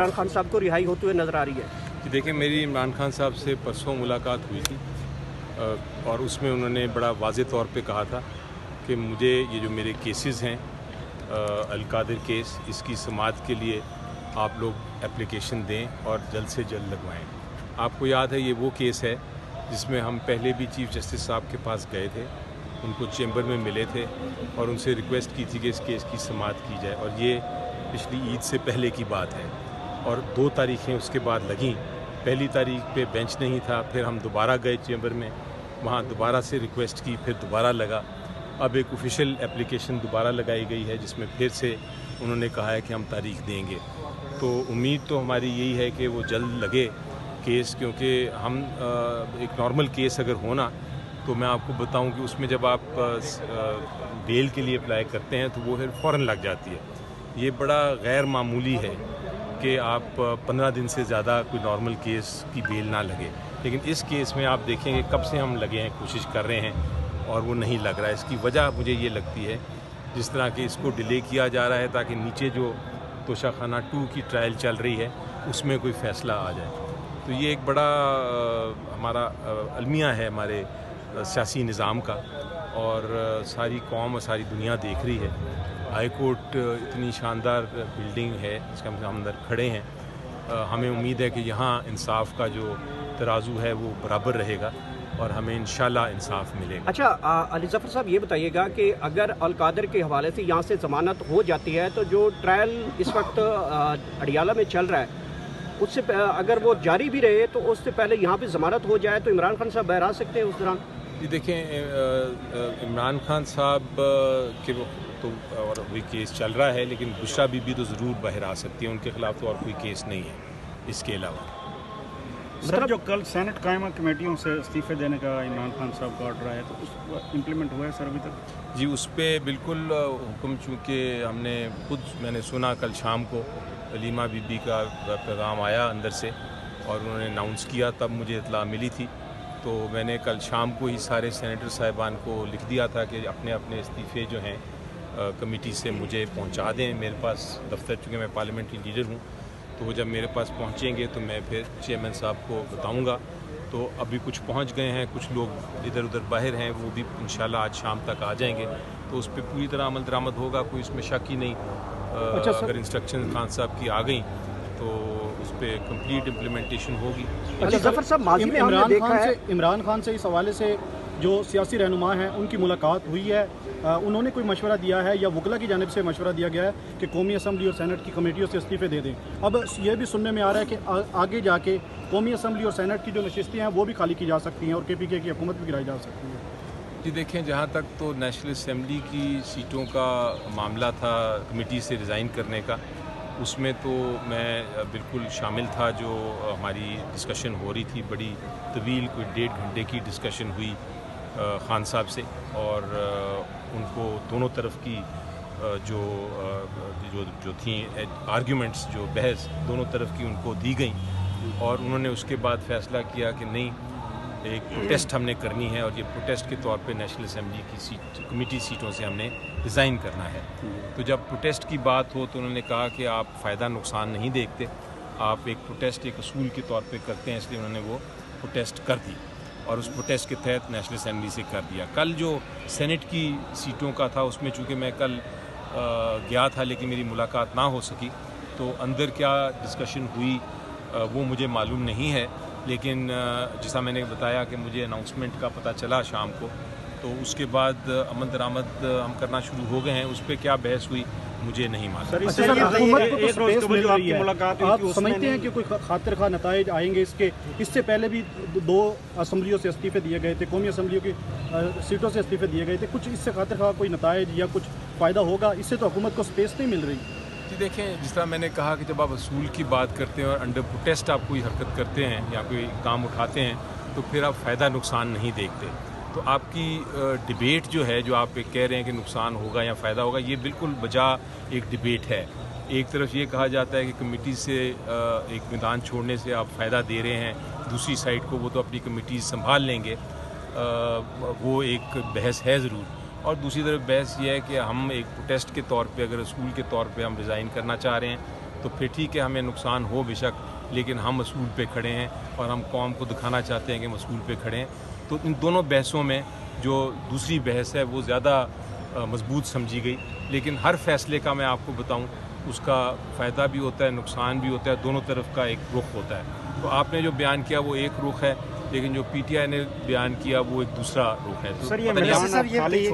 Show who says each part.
Speaker 1: عمران خان صاحب کو رہائی ہوتے ہوئے نظر آ رہی ہے
Speaker 2: کہ دیکھیں میری عمران خان صاحب سے پرسوں ملاقات ہوئی تھی اور اس میں انہوں نے بڑا واضح طور پہ کہا تھا کہ مجھے یہ جو میرے کیسز ہیں القادر کیس اس کی سماعت کے لیے آپ لوگ اپلیکیشن دیں اور جلد سے جلد لگوائیں۔ آپ کو یاد ہے یہ وہ کیس ہے جس میں ہم پہلے بھی چیف جسٹس صاحب کے پاس گئے تھے، ان کو چیمبر میں ملے تھے اور ان سے ریکویسٹ کی تھی کہ اس کیس کی سماعت کی جائے، اور یہ پچھلی عید سے پہلے کی بات ہے اور 2 تاریخیں اس کے بعد لگیں۔ پہلی تاریخ پہ بینچ نہیں تھا، پھر ہم دوبارہ گئے چیمبر میں، وہاں دوبارہ سے ریکویسٹ کی، پھر دوبارہ لگا۔ اب ایک آفیشیل اپلیکیشن دوبارہ لگائی گئی ہے جس میں پھر سے انہوں نے کہا ہے کہ ہم تاریخ دیں گے۔ تو امید تو ہماری یہی ہے کہ وہ جلد لگے کیس، کیونکہ ہم ایک نارمل کیس اگر ہونا تو میں آپ کو بتاؤں کہ اس میں جب آپ بیل کے لیے اپلائی کرتے ہیں تو وہ پھر فوراً لگ جاتی ہے۔ یہ بڑا غیر معمولی ہے کہ آپ 15 دن سے زیادہ کوئی نارمل کیس کی بیل نہ لگے، لیکن اس کیس میں آپ دیکھیں کہ کب سے ہم لگے ہیں، کوشش کر رہے ہیں اور وہ نہیں لگ رہا ہے۔ اس کی وجہ مجھے یہ لگتی ہے جس طرح کہ اس کو ڈیلے کیا جا رہا ہے تاکہ نیچے جو توشہ خانہ 2 کی ٹرائل چل رہی ہے اس میں کوئی فیصلہ آ جائے۔ تو یہ ایک بڑا ہمارا المیہ ہے ہمارے سیاسی نظام کا، اور ساری قوم اور ساری دنیا دیکھ رہی ہے۔ ہائی کورٹ اتنی شاندار بلڈنگ ہے جس کا ہم اندر کھڑے ہیں، ہمیں امید ہے کہ یہاں انصاف کا جو ترازو ہے وہ برابر رہے گا اور ہمیں انشاءاللہ انصاف ملے گا۔
Speaker 1: اچھا علی ظفر صاحب یہ بتائیے گا کہ اگر القادر کے حوالے سے یہاں سے ضمانت ہو جاتی ہے تو جو ٹرائل اس وقت اڈیالہ میں چل رہا ہے اس سے اگر وہ جاری بھی رہے تو اس سے پہلے یہاں پہ ضمانت ہو جائے تو عمران خان صاحب باہر آ سکتے ہیں اس دوران؟
Speaker 2: جی دیکھیں، عمران خان صاحب کے تو اور وہی کیس چل رہا ہے، لیکن بشرا بی بی تو ضرور باہر آ سکتی ہے، ان کے خلاف تو اور کوئی کیس نہیں ہے اس کے علاوہ۔
Speaker 3: سر جو کل سینٹ قائمہ کمیٹیوں سے استعفے دینے کا عمران خان صاحب کا آرڈر آیا تو اس امپلیمنٹ ہوا ہے سر ابھی تک؟
Speaker 2: جی اس پہ بالکل حکم، چونکہ میں نے سنا کل شام کو علیمہ بی بی کا پیغام آیا اندر سے اور انہوں نے اناؤنس کیا، تب مجھے اطلاع ملی تھی، تو میں نے کل شام کو ہی سارے سینیٹر صاحبان کو لکھ دیا تھا کہ اپنے اپنے استعفے جو ہیں کمیٹی سے مجھے پہنچا دیں میرے پاس دفتر، چونکہ میں پارلیمنٹری لیڈر ہوں، تو وہ جب میرے پاس پہنچیں گے تو میں پھر چیئرمین صاحب کو بتاؤں گا۔ تو ابھی کچھ پہنچ گئے ہیں، کچھ لوگ ادھر ادھر باہر ہیں، وہ بھی انشاءاللہ آج شام تک آ جائیں گے، تو اس پہ پوری طرح عمل درآمد ہوگا، کوئی اس میں شک ہی نہیں۔ اگر انسٹرکشن خان صاحب کی آ گئیں تو اس پہ کمپلیٹ امپلیمنٹیشن ہوگی۔
Speaker 1: علی ظفر صاحب ماضی میں ہم نے دیکھا ہے
Speaker 3: عمران خان سے اس حوالے سے جو سیاسی رہنما ہیں ان کی ملاقات ہوئی ہے، انہوں نے کوئی مشورہ دیا ہے یا وکلا کی جانب سے مشورہ دیا گیا ہے کہ قومی اسمبلی اور سینٹ کی کمیٹیوں سے استعفے دے دیں؟ اب یہ بھی سننے میں آ رہا ہے کہ آگے جا کے قومی اسمبلی اور سینٹ کی جو نشستیں ہیں وہ بھی خالی کی جا سکتی ہیں اور کے پی کے کی حکومت بھی گرائی جا سکتی ہے۔
Speaker 2: جی دیکھیں، جہاں تک تو نیشنل اسمبلی کی سیٹوں کا معاملہ تھا کمیٹی سے ریزائن کرنے کا، اس میں تو میں بالکل شامل تھا۔ جو ہماری ڈسکشن ہو رہی تھی، بڑی طویل، کوئی 1.5 گھنٹے کی ڈسکشن ہوئی خان صاحب سے، اور ان کو دونوں طرف کی جو تھیں آرگیومنٹس، جو بحث دونوں طرف کی ان کو دی گئیں، اور انہوں نے اس کے بعد فیصلہ کیا کہ نہیں، ایک پروٹیسٹ ہم نے کرنی ہے، اور یہ پروٹیسٹ کے طور پہ نیشنل اسمبلی کی کمیٹی سیٹوں سے ہم نے ریزائن کرنا ہے۔ تو جب پروٹیسٹ کی بات ہو تو انہوں نے کہا کہ آپ فائدہ نقصان نہیں دیکھتے، آپ ایک پروٹیسٹ ایک اصول کے طور پہ کرتے ہیں، اس لیے انہوں نے وہ پروٹیسٹ کر دی اور اس پروٹیسٹ کے تحت نیشنل اسمبلی سے کر دیا۔ کل جو سینٹ کی سیٹوں کا تھا اس میں چونکہ میں کل گیا تھا لیکن میری ملاقات نہ ہو سکی، تو اندر کیا ڈسکشن ہوئی وہ مجھے معلوم نہیں ہے، لیکن جیسا میں نے بتایا کہ مجھے اناؤنسمنٹ کا پتہ چلا شام کو، تو اس کے بعد عمل درآمد ہم کرنا شروع ہو گئے ہیں۔ اس پہ کیا بحث ہوئی مجھے نہیں معلوم۔
Speaker 3: آپ سمجھتے ہیں کہ کوئی خاطر خواہ نتائج آئیں گے اس کے؟ اس سے پہلے بھی 2 اسمبلیوں سے استعفے دیے گئے تھے، قومی اسمبلیوں کی سیٹوں سے استعفے دیے گئے تھے، کچھ اس سے خاطر خواہ کوئی نتائج یا کچھ فائدہ ہوگا؟ اس سے تو حکومت کو سپیس نہیں مل رہی۔
Speaker 2: جی دیکھیں، جس طرح میں نے کہا کہ جب آپ اصول کی بات کرتے ہیں اور انڈر پروٹیسٹ آپ کوئی حرکت کرتے ہیں یا کوئی کام اٹھاتے ہیں تو پھر آپ فائدہ نقصان نہیں دیکھتے۔ تو آپ کی ڈیبیٹ جو ہے، جو آپ کہہ رہے ہیں کہ نقصان ہوگا یا فائدہ ہوگا، یہ بالکل بجا ایک ڈیبیٹ ہے۔ ایک طرف یہ کہا جاتا ہے کہ کمیٹی سے ایک میدان چھوڑنے سے آپ فائدہ دے رہے ہیں، دوسری سائڈ کو وہ تو اپنی کمیٹیز سنبھال لیں گے، وہ ایک بحث ہے ضرور۔ اور دوسری طرف بحث یہ ہے کہ ہم ایک پروٹیسٹ کے طور پہ، اگر اصول کے طور پہ ہم ریزائن کرنا چاہ رہے ہیں تو پھر ٹھیک ہے ہمیں نقصان ہو بے شک، لیکن ہم اصول پہ کھڑے ہیں اور ہم قوم کو دکھانا چاہتے ہیں کہ ہم اصول پہ کھڑے ہیں. تو ان دونوں بحثوں میں جو دوسری بحث ہے وہ زیادہ مضبوط سمجھی گئی، لیکن ہر فیصلے کا میں آپ کو بتاؤں اس کا فائدہ بھی ہوتا ہے، نقصان بھی ہوتا ہے، دونوں طرف کا ایک رخ ہوتا ہے. تو آپ نے جو بیان کیا وہ ایک رخ ہے، لیکن جو پی ٹی آئی نے بیان کیا وہ ایک دوسرا رخ ہے. تو
Speaker 4: سر یہ
Speaker 2: پتہ نہیں
Speaker 4: میدان خالی